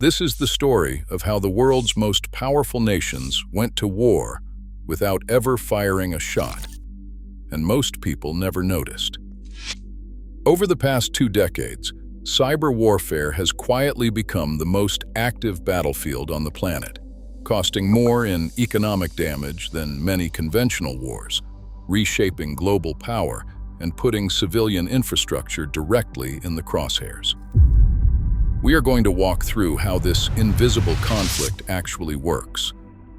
This is the story of how the world's most powerful nations went to war without ever firing a shot, and most people never noticed. Over the past 2 decades, cyber warfare has quietly become the most active battlefield on the planet, costing more in economic damage than many conventional wars, reshaping global power and putting civilian infrastructure directly in the crosshairs. We are going to walk through how this invisible conflict actually works,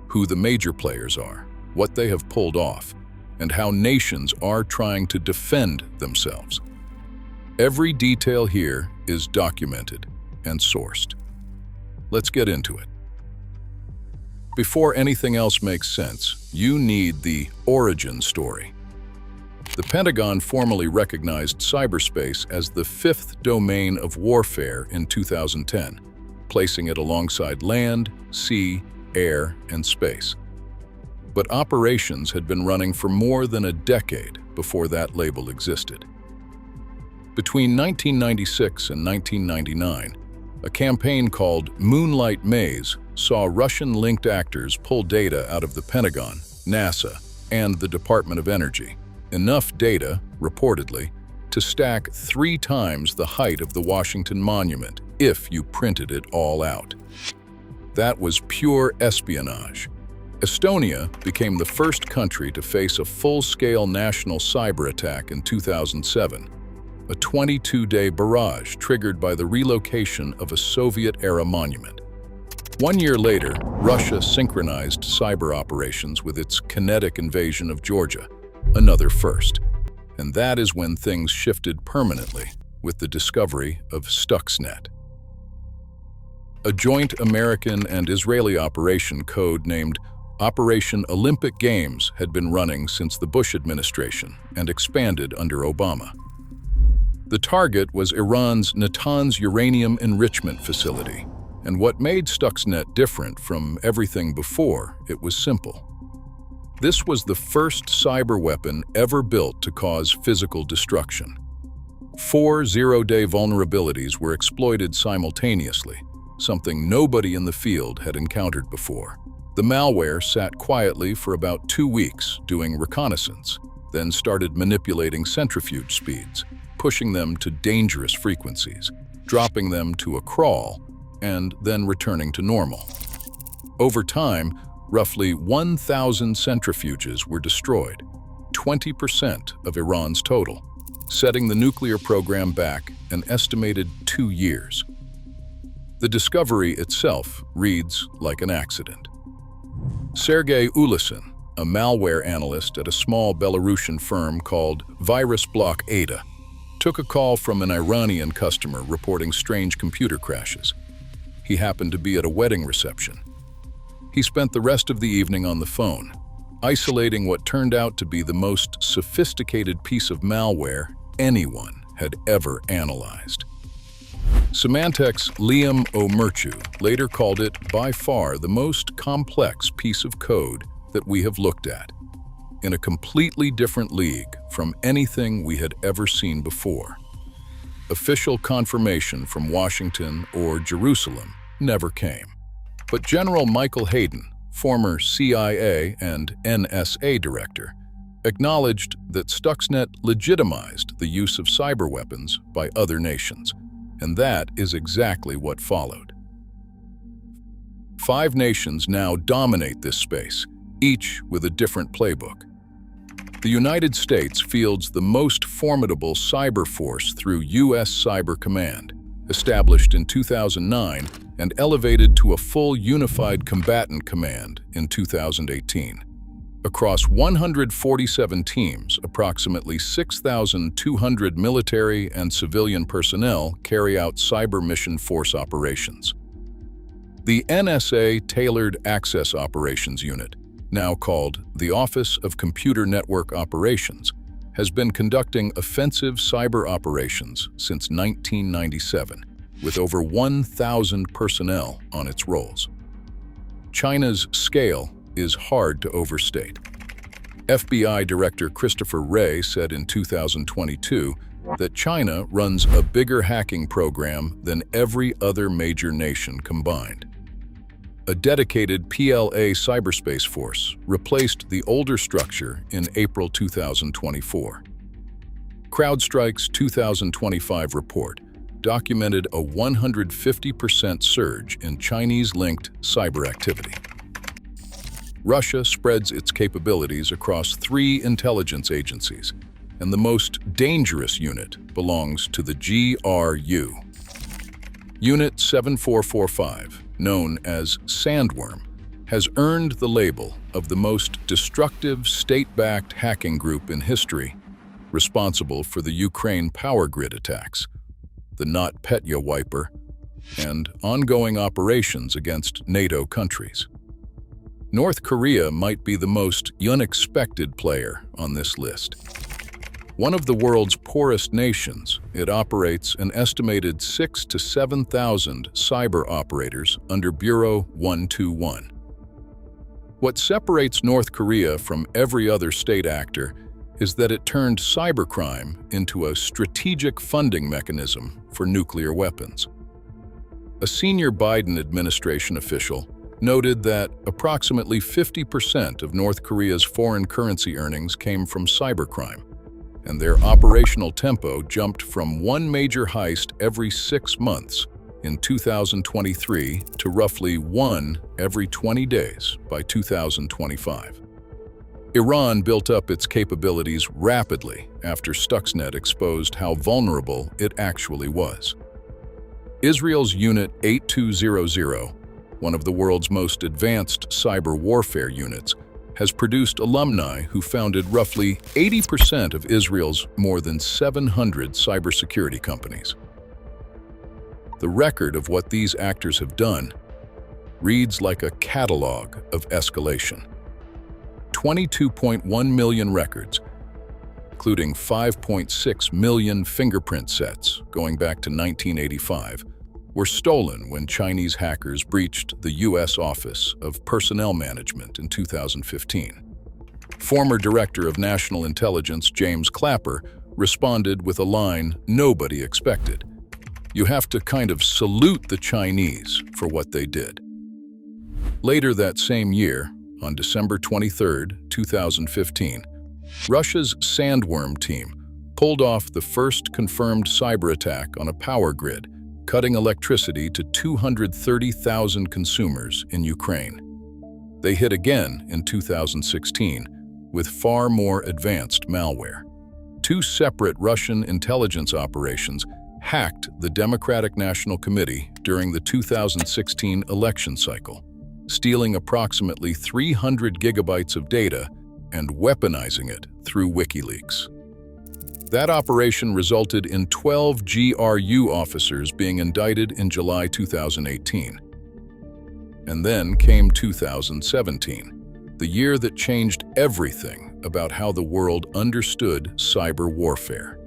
who the major players are, what they have pulled off, and how nations are trying to defend themselves. Every detail here is documented and sourced. Let's get into it. Before anything else makes sense, you need the origin story. The Pentagon formally recognized cyberspace as the 5th domain of warfare in 2010, placing it alongside land, sea, air, and space. But operations had been running for more than a decade before that label existed. Between 1996 and 1999, a campaign called Moonlight Maze saw Russian-linked actors pull data out of the Pentagon, NASA, and the Department of Energy. Enough data, reportedly, to stack 3 times the height of the Washington Monument if you printed it all out. That was pure espionage. Estonia became the first country to face a full-scale national cyber attack in 2007, a 22-day barrage triggered by the relocation of a Soviet-era monument. 1 year later, Russia synchronized cyber operations with its kinetic invasion of Georgia, another first. And that is when things shifted permanently with the discovery of Stuxnet. A joint American and Israeli operation code-named Operation Olympic Games had been running since the Bush administration and expanded under Obama. The target was Iran's Natanz uranium enrichment facility, and what made Stuxnet different from everything before, it was simple. This was the first cyber weapon ever built to cause physical destruction. 4 zero-day vulnerabilities were exploited simultaneously, something nobody in the field had encountered before. The malware sat quietly for about 2 weeks doing reconnaissance, then started manipulating centrifuge speeds, pushing them to dangerous frequencies, dropping them to a crawl, and then returning to normal. Over time, roughly 1,000 centrifuges were destroyed, 20% of Iran's total, setting the nuclear program back an estimated 2 years. The discovery itself reads like an accident. Sergei Ulysin, a malware analyst at a small Belarusian firm called Virus Block Ada, took a call from an Iranian customer reporting strange computer crashes. He happened to be at a wedding reception. He spent the rest of the evening on the phone, isolating what turned out to be the most sophisticated piece of malware anyone had ever analyzed. Symantec's Liam O'Murchu later called it by far the most complex piece of code that we have looked at, in a completely different league from anything we had ever seen before. Official confirmation from Washington or Jerusalem never came. But General Michael Hayden, former CIA and NSA director, acknowledged that Stuxnet legitimized the use of cyber weapons by other nations, and that is exactly what followed. 5 nations now dominate this space, each with a different playbook. The United States fields the most formidable cyber force through U.S. Cyber Command, established in 2009 and elevated to a full unified combatant command in 2018. Across 147 teams, approximately 6,200 military and civilian personnel carry out cyber mission force operations. The NSA Tailored Access Operations Unit, now called the Office of Computer Network Operations, has been conducting offensive cyber operations since 1997, with over 1,000 personnel on its rolls. China's scale is hard to overstate. FBI Director Christopher Wray said in 2022 that China runs a bigger hacking program than every other major nation combined. A dedicated PLA cyberspace force replaced the older structure in April 2024. CrowdStrike's 2025 report documented a 150% surge in Chinese-linked cyber activity. Russia spreads its capabilities across 3 intelligence agencies, and the most dangerous unit belongs to the GRU. Unit 7445, known as Sandworm, has earned the label of the most destructive state-backed hacking group in history, responsible for the Ukraine power grid attacks, the NotPetya wiper, and ongoing operations against NATO countries. North Korea might be the most unexpected player on this list. One of the world's poorest nations, it operates an estimated 6,000 to 7,000 cyber operators under Bureau 121. What separates North Korea from every other state actor is that it turned cybercrime into a strategic funding mechanism for nuclear weapons. A senior Biden administration official noted that approximately 50% of North Korea's foreign currency earnings came from cybercrime, and their operational tempo jumped from one major heist every 6 months in 2023 to roughly one every 20 days by 2025. Iran built up its capabilities rapidly after Stuxnet exposed how vulnerable it actually was. Israel's Unit 8200, one of the world's most advanced cyber warfare units, has produced alumni who founded roughly 80% of Israel's more than 700 cybersecurity companies. The record of what these actors have done reads like a catalog of escalation. 22.1 million records, including 5.6 million fingerprint sets going back to 1985, were stolen when Chinese hackers breached the U.S. Office of Personnel Management in 2015. Former Director of National Intelligence James Clapper responded with a line nobody expected. You have to kind of salute the Chinese for what they did. Later that same year, on December 23, 2015, Russia's Sandworm team pulled off the first confirmed cyber attack on a power grid, cutting electricity to 230,000 consumers in Ukraine. They hit again in 2016 with far more advanced malware. 2 separate Russian intelligence operations hacked the Democratic National Committee during the 2016 election cycle, stealing approximately 300 gigabytes of data and weaponizing it through WikiLeaks. That operation resulted in 12 GRU officers being indicted in July 2018. And then came 2017, the year that changed everything about how the world understood cyber warfare.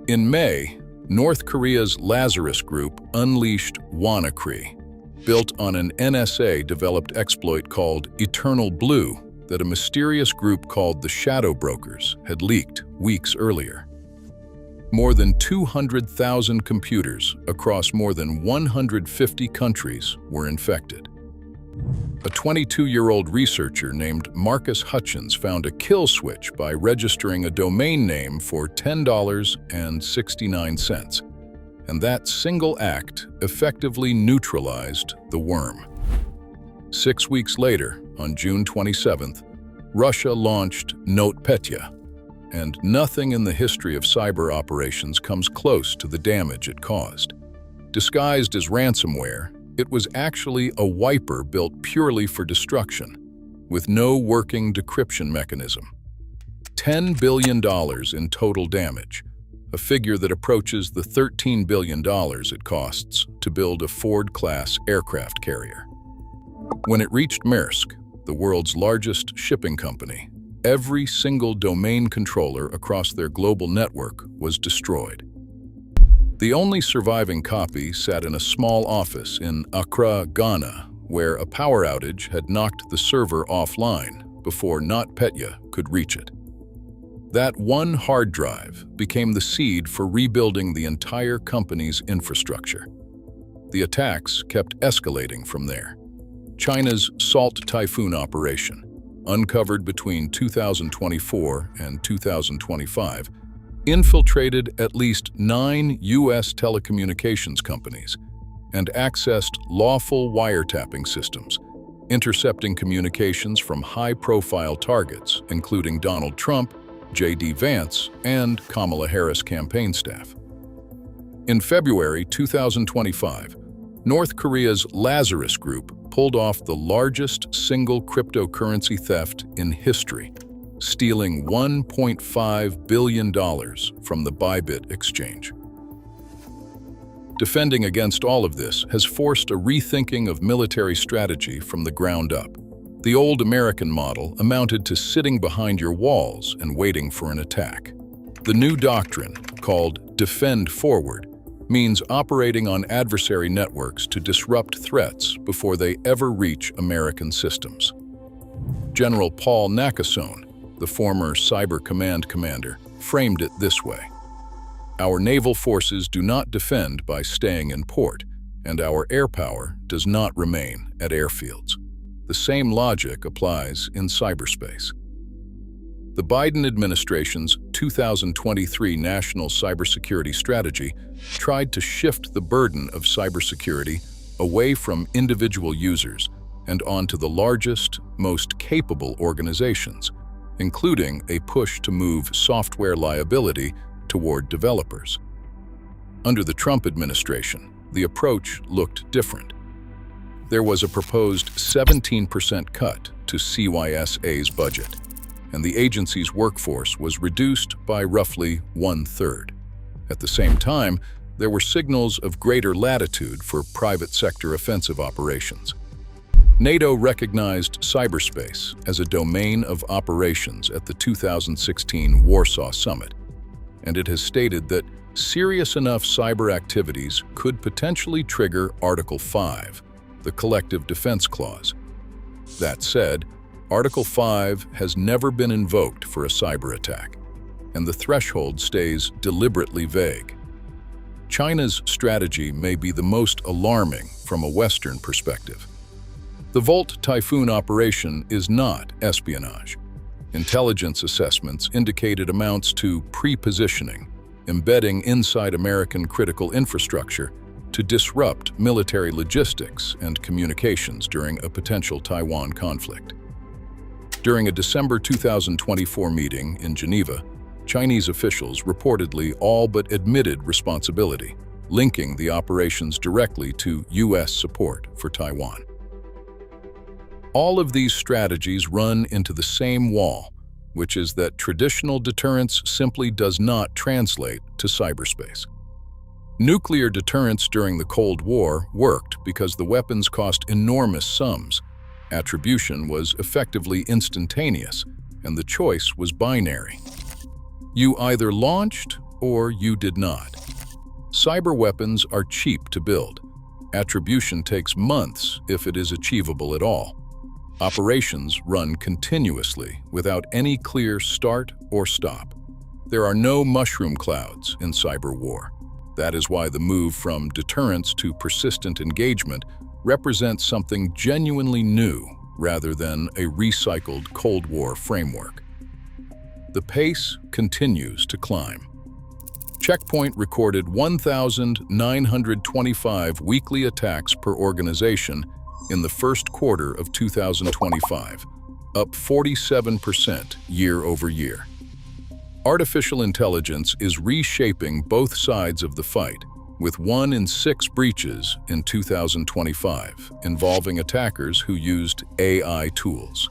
In May, North Korea's Lazarus Group unleashed WannaCry, built on an NSA-developed exploit called Eternal Blue that a mysterious group called the Shadow Brokers had leaked weeks earlier. More than 200,000 computers across more than 150 countries were infected. A 22-year-old researcher named Marcus Hutchins found a kill switch by registering a domain name for $10.69, and that single act effectively neutralized the worm. 6 weeks later, on June 27th, Russia launched NotPetya, and nothing in the history of cyber operations comes close to the damage it caused. Disguised as ransomware, it was actually a wiper built purely for destruction, with no working decryption mechanism. $10 billion in total damage, a figure that approaches the $13 billion it costs to build a Ford-class aircraft carrier. When it reached Maersk, the world's largest shipping company, every single domain controller across their global network was destroyed. The only surviving copy sat in a small office in Accra, Ghana, where a power outage had knocked the server offline before NotPetya could reach it. That one hard drive became the seed for rebuilding the entire company's infrastructure. The attacks kept escalating from there. China's Salt Typhoon operation, uncovered between 2024 and 2025, infiltrated at least 9 U.S. telecommunications companies and accessed lawful wiretapping systems, intercepting communications from high-profile targets, including Donald Trump, J.D. Vance, and Kamala Harris campaign staff. In February 2025, North Korea's Lazarus Group pulled off the largest single cryptocurrency theft in history, stealing $1.5 billion from the Bybit exchange. Defending against all of this has forced a rethinking of military strategy from the ground up. The old American model amounted to sitting behind your walls and waiting for an attack. The new doctrine, called Defend Forward, means operating on adversary networks to disrupt threats before they ever reach American systems. General Paul Nakasone, the former Cyber Command commander, framed it this way: "Our naval forces do not defend by staying in port, and our air power does not remain at airfields." The same logic applies in cyberspace. The Biden administration's 2023 National Cybersecurity Strategy tried to shift the burden of cybersecurity away from individual users and onto the largest, most capable organizations, including a push to move software liability toward developers. Under the Trump administration, the approach looked different. There was a proposed 17% cut to CYSA's budget, and the agency's workforce was reduced by roughly 1/3. At the same time, there were signals of greater latitude for private sector offensive operations. NATO recognized cyberspace as a domain of operations at the 2016 Warsaw Summit, and it has stated that serious enough cyber activities could potentially trigger Article 5, the Collective Defense Clause. That said, Article 5 has never been invoked for a cyber attack, and the threshold stays deliberately vague. China's strategy may be the most alarming from a Western perspective. The Volt Typhoon operation is not espionage. Intelligence assessments indicate it amounts to pre-positioning, embedding inside American critical infrastructure to disrupt military logistics and communications during a potential Taiwan conflict. During a December 2024 meeting in Geneva, Chinese officials reportedly all but admitted responsibility, linking the operations directly to U.S. support for Taiwan. All of these strategies run into the same wall, which is that traditional deterrence simply does not translate to cyberspace. Nuclear deterrence during the Cold War worked because the weapons cost enormous sums. Attribution was effectively instantaneous, and the choice was binary. You either launched or you did not. Cyber weapons are cheap to build. Attribution takes months if it is achievable at all. Operations run continuously without any clear start or stop. There are no mushroom clouds in cyber war. That is why the move from deterrence to persistent engagement represents something genuinely new rather than a recycled Cold War framework. The pace continues to climb. Check Point recorded 1,925 weekly attacks per organization in the first quarter of 2025, up 47% year over year. Artificial intelligence is reshaping both sides of the fight, with 1 in 6 breaches in 2025 involving attackers who used AI tools.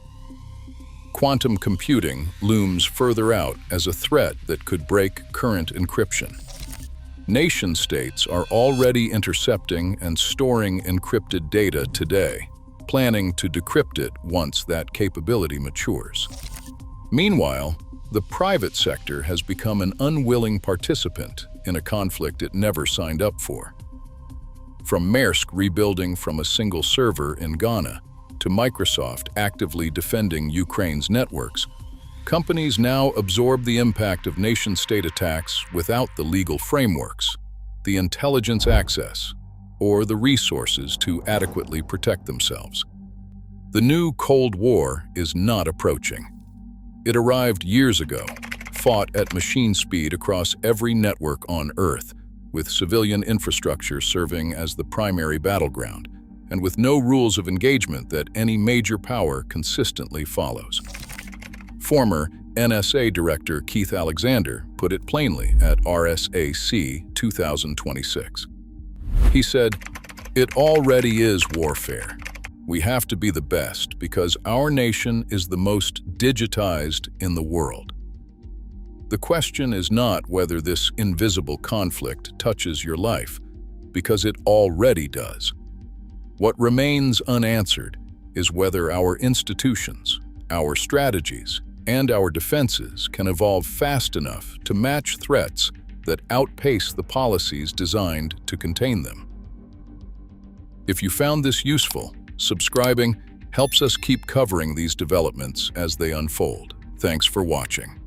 Quantum computing looms further out as a threat that could break current encryption. Nation-states are already intercepting and storing encrypted data today, planning to decrypt it once that capability matures. Meanwhile, the private sector has become an unwilling participant in a conflict it never signed up for. From Maersk rebuilding from a single server in Ghana to Microsoft actively defending Ukraine's networks, Companies now absorb the impact of nation-state attacks without the legal frameworks, the intelligence access, or the resources to adequately protect themselves. The new Cold War is not approaching. It arrived years ago, fought at machine speed across every network on Earth, with civilian infrastructure serving as the primary battleground, and with no rules of engagement that any major power consistently follows. Former NSA Director Keith Alexander put it plainly at RSAC 2026. He said, "It already is warfare. We have to be the best because our nation is the most digitized in the world." The question is not whether this invisible conflict touches your life, because it already does. What remains unanswered is whether our institutions, our strategies, and our defenses can evolve fast enough to match threats that outpace the policies designed to contain them. If you found this useful, subscribing helps us keep covering these developments as they unfold. Thanks for watching.